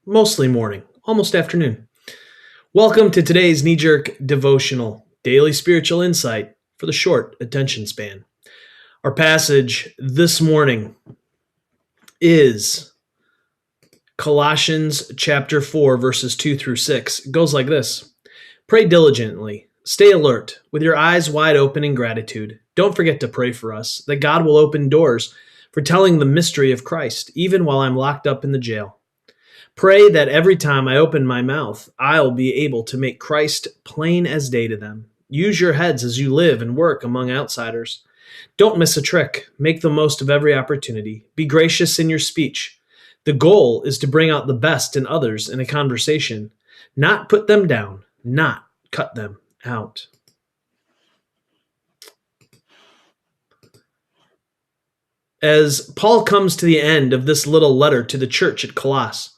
mostly morning, almost afternoon. Welcome to today's knee jerk devotional, daily spiritual insight for the short attention span. Our passage this morning is Colossians chapter 4, verses 2 through 6. It goes like this: Pray diligently, stay alert, with your eyes wide open in gratitude. Don't forget to pray for us, that God will open doors for telling the mystery of Christ, even while I'm locked up in the jail. Pray that every time I open my mouth, I'll be able to make Christ plain as day to them. Use your heads as you live and work among outsiders. Don't miss a trick. Make the most of every opportunity. Be gracious in your speech. The goal is to bring out the best in others in a conversation, not put them down, not cut them out. As Paul comes to the end of this little letter to the church at Colossus,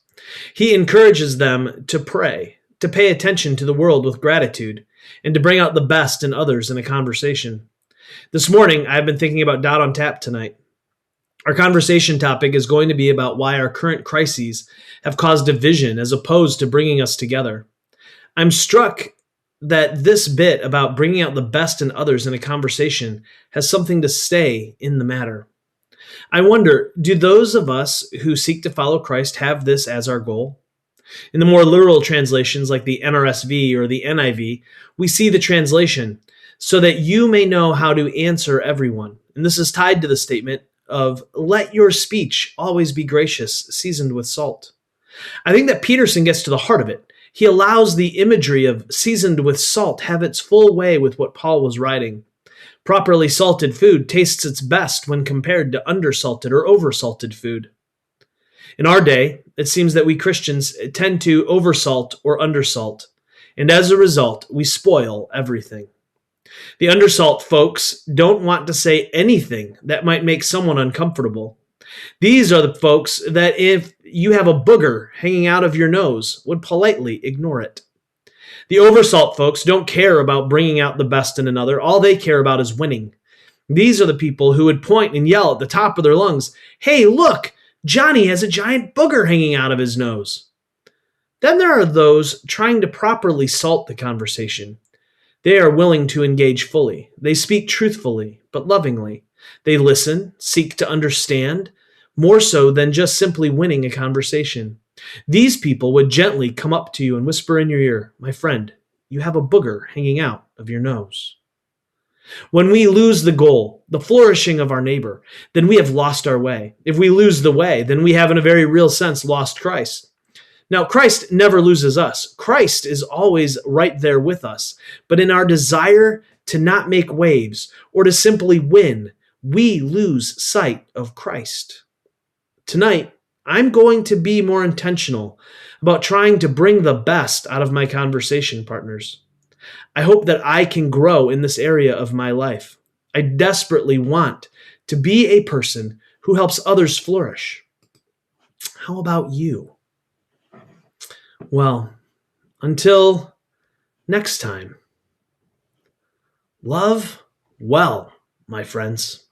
he encourages them to pray, to pay attention to the world with gratitude, and to bring out the best in others in a conversation. This morning, I've been thinking about Dot on Tap tonight. Our conversation topic is going to be about why our current crises have caused division as opposed to bringing us together. I'm struck that this bit about bringing out the best in others in a conversation has something to say in the matter. I wonder, do those of us who seek to follow Christ have this as our goal? In the more literal translations like the NRSV or the NIV, we see the translation, so that you may know how to answer everyone. And this is tied to the statement of, let your speech always be gracious, seasoned with salt. I think that Peterson gets to the heart of it. He allows the imagery of seasoned with salt have its full way with what Paul was writing. Properly salted food tastes its best when compared to undersalted or oversalted food. In our day, it seems that we Christians tend to oversalt or undersalt, and as a result, we spoil everything. The undersalt folks don't want to say anything that might make someone uncomfortable. These are the folks that if you have a booger hanging out of your nose, would politely ignore it. The oversalt folks don't care about bringing out the best in another. All they care about is winning. These are the people who would point and yell at the top of their lungs, "Hey, look, Johnny has a giant booger hanging out of his nose." Then there are those trying to properly salt the conversation. They are willing to engage fully. They speak truthfully, but lovingly. They listen, seek to understand, more so than just simply winning a conversation. These people would gently come up to you and whisper in your ear, "My friend, you have a booger hanging out of your nose." When we lose the goal, the flourishing of our neighbor, then we have lost our way. If we lose the way, then we have in a very real sense lost Christ. Now, Christ never loses us. Christ is always right there with us. But in our desire to not make waves or to simply win, we lose sight of Christ. Tonight, I'm going to be more intentional about trying to bring the best out of my conversation partners. I hope that I can grow in this area of my life. I desperately want to be a person who helps others flourish. How about you? Well, until next time, love well, my friends.